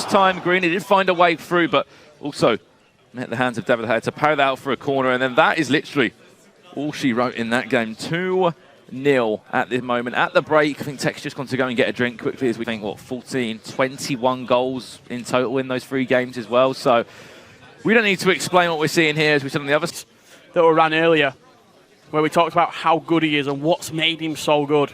crossed time green. He did find a way through, but also met the hands of David Haya to parry that out for a corner. And then that is literally all she wrote in that game. 2-0 at this moment. At the break, I think Tech's just gone to go and get a drink quickly as we think, what, 14, 21 goals in total in those 3 games as well. So we don't need to explain what we're seeing here, as we said on the other side. That were ran earlier, where we talked about how good he is and what's made him so good.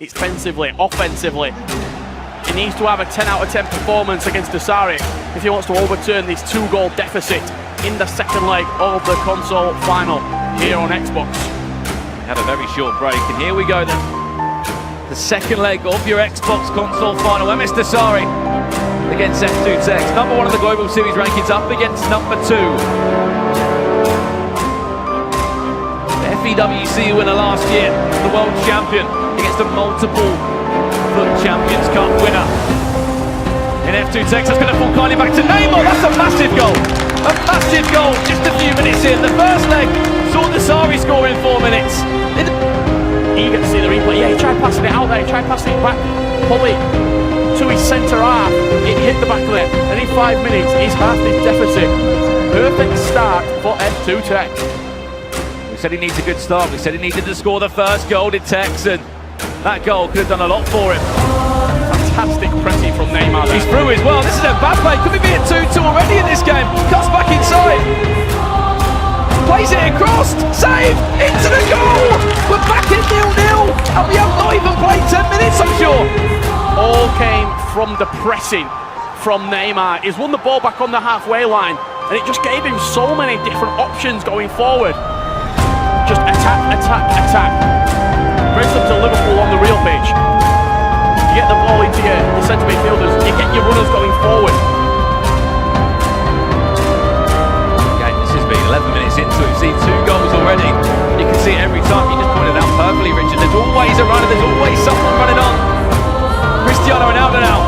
It's defensively, offensively. He needs to have a 10 out of 10 performance against DOSSARY if he wants to overturn this 2-goal deficit in the second leg of the console final here on Xbox. We had a very short break, and here we go then. The second leg of your Xbox console final. MSDOSSARY against FTEKKZ. #1 of the Global Series rankings up against #2. FEWC winner last year, the world champion, against a multiple FUT Champions Cup winner. In FTEKKZ, that's going to fall kindly back to Neymar. That's a massive goal. A massive goal just a few minutes in. The first leg saw DOSSARY score in 4 minutes. Eager to see the replay. Yeah, he tried passing it out there. He tried passing it back, Polly, to his centre half. It hit the back of it. And in 5 minutes, he's half this deficit. Perfect start for FTEKKZ. We said he needs a good start. We said he needed to score the first goal, did Tex, and that goal could have done a lot for him. Fantastic pressing from Neymar. He's through as well. This is Mbappe. Could we be at 2-2 already in this game? Cuts back inside. Plays it across. Save. Into the goal. We're back at 0-0. And we have not even played 10 minutes, I'm sure. All came from the pressing from Neymar. He's won the ball back on the halfway line. And it just gave him so many different options going forward. Just attack, attack, attack. Very similar to Liverpool on the real pitch. You get the ball into your centre midfielders, you get your runners going forward. Okay, this has been 11 minutes into it. We've seen 2 goals already. You can see it every time. You just pointed out perfectly, Richard. There's always a runner, there's always someone running on. Cristiano Ronaldo now.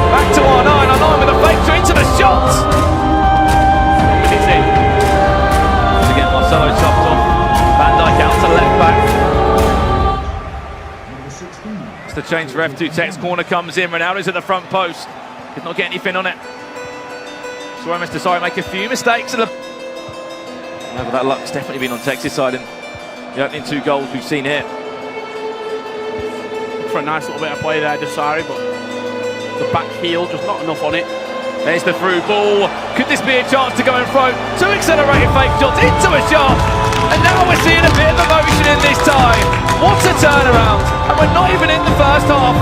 Back to R9. R9 with a fake to into the shots. 1 minute in. Once again, Marcelo subbed off. Van Dijk out to left back. It's the change for FTEKKZ. Corner comes in. Ronaldo's at the front post. Could not get anything on it. Saw MSDOSSARY make a few mistakes. But that luck's definitely been on Texas side in the opening 2 goals we've seen here. For a nice little bit of play there, DOSSARY, but the back heel just not enough on it. There's the through ball. Could this be a chance to go in front? 2 accelerated fake shots into a shot. And now we're seeing a bit of emotion in this tie. What a turnaround. And we're not even in the first half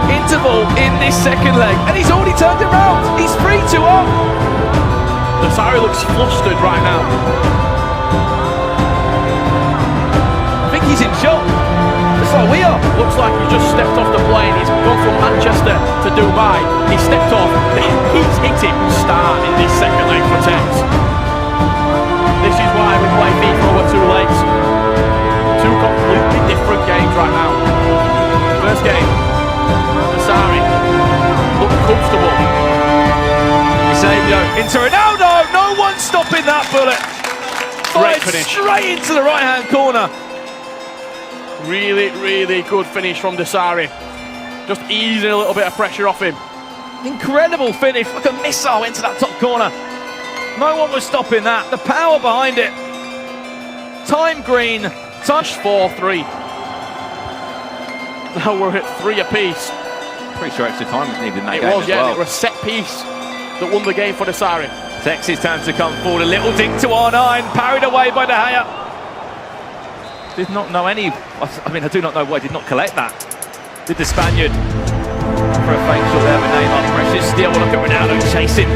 interval in this second leg. And he's already turned it around. He's 3-2 up. DOSSARY looks flustered right now. I think he's in shock. Just like we are. Looks like he's just stepped off the plane. He's gone from Manchester to Dubai. He stepped off. He's hit him start in this second leg for Tex. This is why we play FIFA over 2 legs. 2 completely different games right now. First game, DOSSARY looked comfortable. Eusebio into Ronaldo. No one's stopping that bullet. Great finish. Straight into the right-hand corner. Really, really good finish from DOSSARY. Just easing a little bit of pressure off him. Incredible finish, like a missile into that top corner. No one was stopping that. The power behind it. Time green. Touch 4-3. Now we're at 3 apiece. Pretty sure extra time was needed in that game. It was, as yeah. well. It was a set piece that won the game for DOSSARY. Tex's time to come forward. A little dink to R9. Parried away by De Gea. Did not know any. I mean, I do not know why. Did not collect that. Did the Spaniard for a fake shot there with Neymar. Precious steal. Look at Ronaldo chasing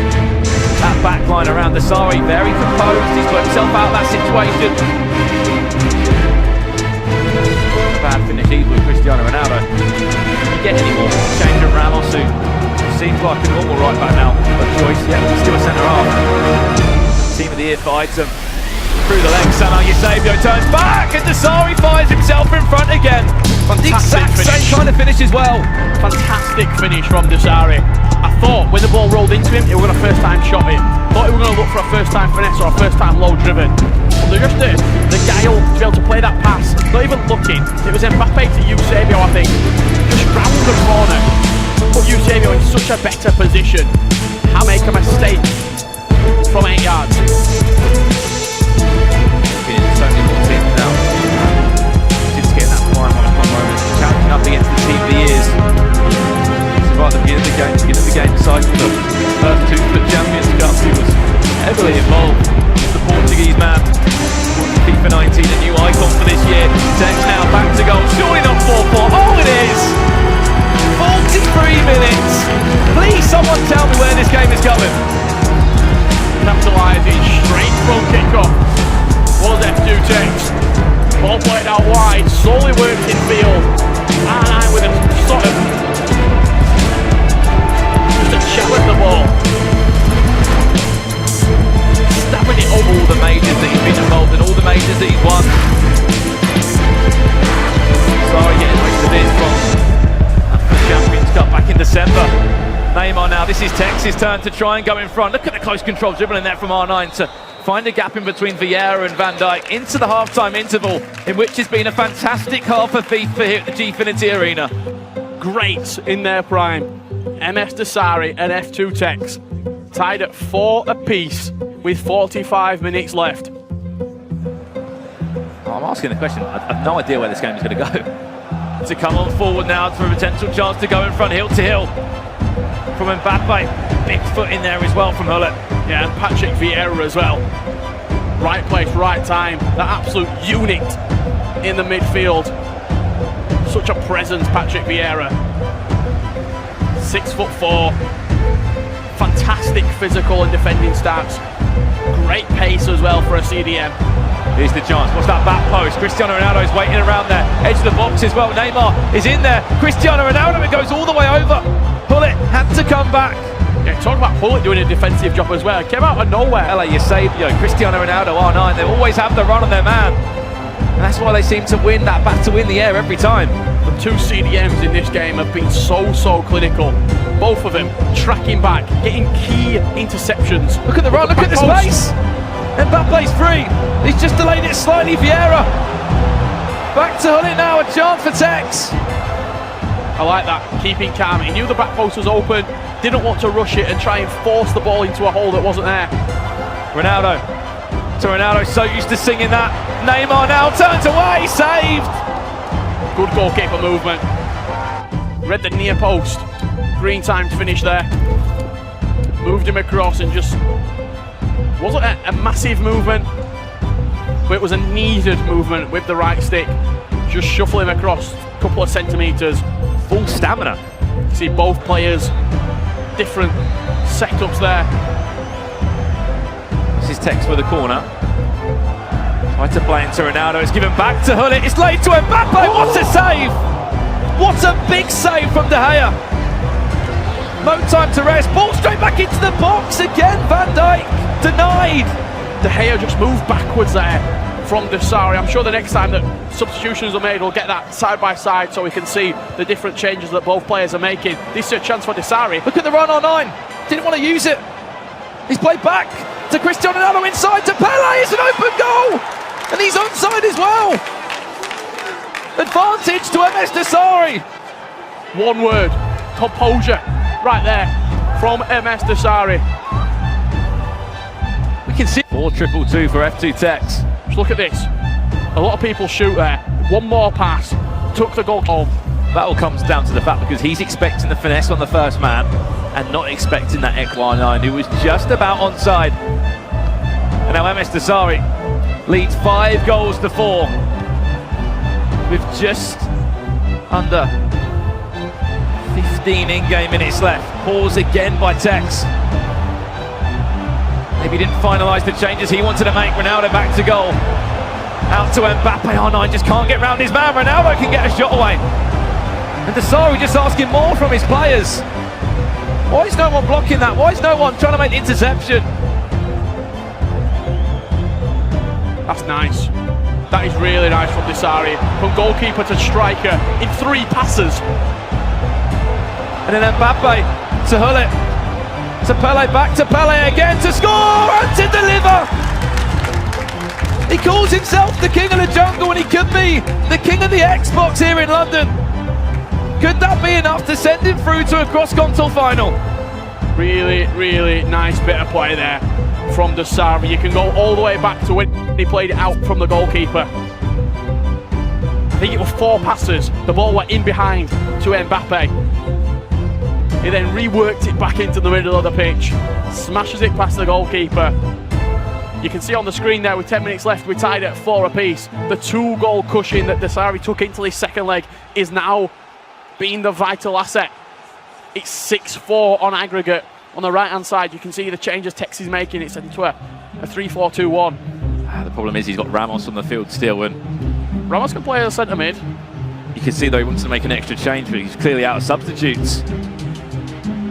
that back line around DOSSARY. Very composed. He's got himself out of that situation. A bad finish either with Cristiano Ronaldo. You get any more change of Ramos, who seems like a normal right back now. But choice, yeah, he's still a centre half. Team of the year for item. Through the legs, Eusebio turns back, and DOSSARY finds himself in front again. The exact same kind of finish as well. Fantastic finish from DOSSARY. I thought when the ball rolled into him, it was going to first time shot him. Thought he was going to look for a first time finesse or a first time low driven. But just the guile to be able to play that pass, not even looking. It was Mbappe to Eusebio, I think. Just round the corner. Put Eusebio in such a better position. How make a mistake from 8 yards? So many more teams now. Just getting that prime moment, challenging up against the team of the years. So right at the beginning of the game cycle, the first 2 FUT Champions Cup, he was heavily involved. The Portuguese man, FIFA 19, a new icon for this year. Tex now back to goal, surely not 4-4. Oh, it is! 43 minutes. Please, someone tell me where this game is going. Capitalising straight from kickoff. Was FTEKKZ. Ball played out wide, slowly worked in field. And with a sort of just a shell at the ball. Stabbing it over all the majors that he's been involved in, all the majors that he's won. Sorry, getting most of this from the Champions Cup back in December. Neymar now, this is Tex's turn to try and go in front. Look at the close control dribbling there from R9 to find a gap in between Vieira and Van Dijk into the half-time interval, in which has been a fantastic half of FIFA here at the Gfinity Arena. Great in their prime. MSDOSSARY and FTEKKZ tied at 4 apiece with 45 minutes left. I'm asking the question, I have no idea where this game is going to go. To come on forward now for a potential chance to go in front, hill to hill. From Mbappe, big foot in there as well from Hullet. Yeah, and Patrick Vieira as well. Right place, right time. That absolute unit in the midfield. Such a presence, Patrick Vieira. 6'4". Fantastic physical and defending stats. Great pace as well for a CDM. Here's the chance. What's that back post? Cristiano Ronaldo's waiting around there. Edge of the box as well. Neymar is in there. Cristiano Ronaldo, it goes all the way over. Hullet had to come back. Yeah, talk about Hullet doing a defensive job as well. It came out of nowhere. LA Eusebio, Cristiano Ronaldo, R9, they always have the run on their man. And that's why they seem to win that battle in the air every time. The 2 CDMs in this game have been so clinical. Both of them tracking back, getting key interceptions. Look at the run, look at the space. Mbappe's free. He's just delayed it slightly, Vieira. Back to Hullet now, a chance for Tex. I like that, keeping calm. He knew the back post was open, didn't want to rush it and try and force the ball into a hole that wasn't there. Ronaldo, so used to singing that. Neymar now turns away, saved. Good goalkeeper movement. Read the near post. Green time to finish there. Moved him across and just wasn't a massive movement, but it was a needed movement with the right stick. Just shuffle him across a couple of centimetres. Full stamina. You see both players, different setups there. This is Tex for the corner. Tried to play into Ronaldo, it's given back to Hullet, it's laid to Mbappe, what a save! What a big save from De Gea. No time to rest, ball straight back into the box again, Van Dijk denied. De Gea just moved backwards there from DOSSARY. I'm sure the next time that substitutions are made, we'll get that side by side so we can see the different changes that both players are making. This is a chance for DOSSARY. Look at the run on 9, didn't want to use it. He's played back to Cristiano Ronaldo inside to Pele, it's an open goal! And he's onside as well! Advantage to MSDOSSARY! One word, composure, right there from MSDOSSARY. We can see 4-2-2 for FTEKKZ. Just look at this. A lot of people shoot there. One more pass, took the goal home. That all comes down to the fact because he's expecting the finesse on the first man and not expecting that FTEKKZ who was just about onside. And now MSDOSSARY leads 5 goals to 4 with just under 15 in-game minutes left. Pause again by Tex. Maybe he didn't finalise the changes he wanted to make. Ronaldo back to goal. Out to Mbappe. R9 just can't get round his man. Ronaldo can get a shot away. And DOSSARY just asking more from his players. Why is no one blocking that? Why is no one trying to make the interception? That's nice. That is really nice from DOSSARY. From goalkeeper to striker in 3 passes. And then Mbappe to Hullet. To Pele, back to Pele again to score and to deliver! He calls himself the king of the jungle and he could be the king of the Xbox here in London. Could that be enough to send him through to a cross-console final? Really, really nice bit of play there from Dossari. You can go all the way back to when he played it out from the goalkeeper. I think it was 4 passes. The ball went in behind to Mbappe. He then reworked it back into the middle of the pitch, smashes it past the goalkeeper. You can see on the screen there with 10 minutes left, we tied at 4 apiece. The 2-goal cushion that Dossari took into his second leg is now being the vital asset. It's 6-4 on aggregate. On the right-hand side, you can see the changes FTEKKZ is making. It's into a 3-4-2-1. The problem is he's got Ramos on the field still, and Ramos can play as a centre mid. you can see though he wants to make an extra change, but he's clearly out of substitutes.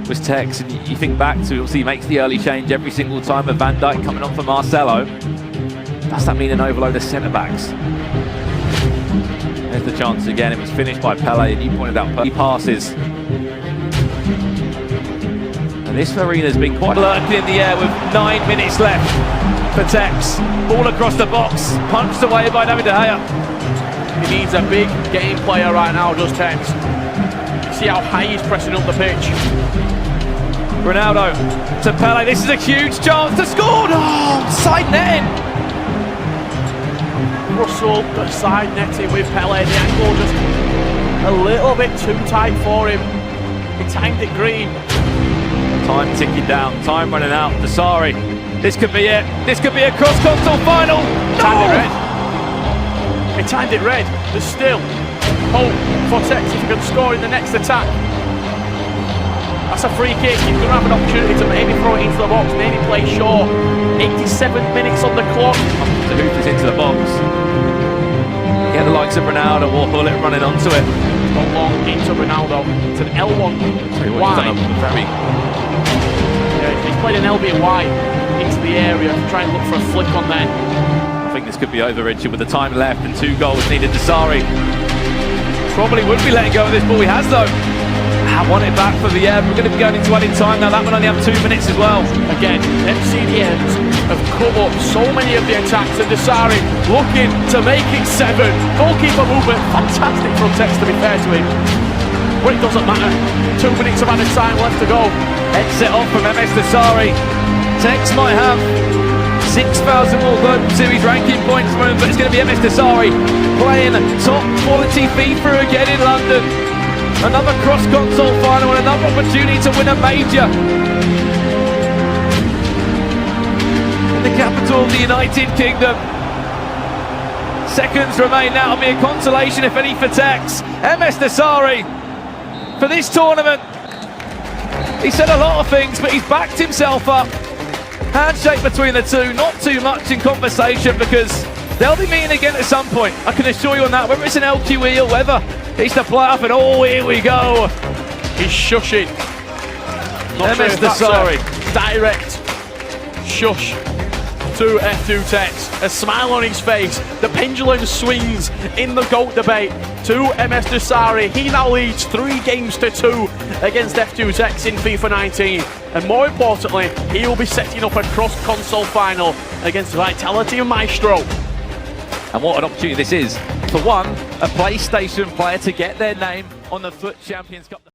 Was FTEKKZ, and you think back to, obviously he makes the early change every single time with Van Dijk coming on for Marcelo. Does that mean an overload of centre-backs? There's the chance again. It was finished by Pele, and you pointed out he passes. And this arena's been quite lurking in the air with 9 minutes left for FTEKKZ. Ball across the box, punched away by David De Gea. He needs a big game player right now, does FTEKKZ. See how high he's pressing up the pitch. Ronaldo to Pele. This is a huge chance to score. Oh, side netting. Russell, the side netting with Pele. The angle just a little bit too tight for him. He timed it green. Time ticking down, time running out. Dossari, this could be it. This could be a cross-console final. Timed it red. He timed it red. There's still hope for FTEKKZ if he can score in the next attack. That's a free kick. He's going to have an opportunity to maybe throw it into the box, maybe play short. 87 minutes on the clock. The hoop is into the box. Get the likes of Ronaldo or Hullet running onto it. It's gone long into Ronaldo. It's an L1 wide. Yeah, he's played an LB wide into the area to try and look for a flick on there. I think this could be over, Richard, with the time left and 2 goals needed. Dossari probably would be letting go of this ball. He has though. I want it back for the end. We're going to be going into added time now. That one only have 2 minutes as well. Again, MSDOSSARY have come up so many of the attacks, and Dossari looking to make it 7. Goalkeeper movement, fantastic from FTEKKZ to be fair to him. But it doesn't matter. 2 minutes of added time left to go. Exit off from MSDOSSARY. FTEKKZ might have 6,000 more Global Series ranking points for him, but it's going to be MSDOSSARY playing top quality FIFA again in London. Another cross-console final and another opportunity to win a major. In the capital of the United Kingdom. Seconds remain now. It'll be a consolation, if any, for FTEKKZ. MSDOSSARY for this tournament. He said a lot of things, but he's backed himself up. Handshake between the two, not too much in conversation because they'll be meeting again at some point. I can assure you on that, whether it's an LQE or whether it's the playoff, and oh, here we go. He's shushing. Not sure if that's a direct shush to FTEKKZ. A smile on his face. The pendulum swings in the GOAT debate to MSDOSSARY. He now leads 3-2 against FTEKKZ in FIFA 19. And more importantly, he will be setting up a cross-console final against Vitality and Maestro. And what an opportunity this is for one, a PlayStation player to get their name on the FUT Champions Cup.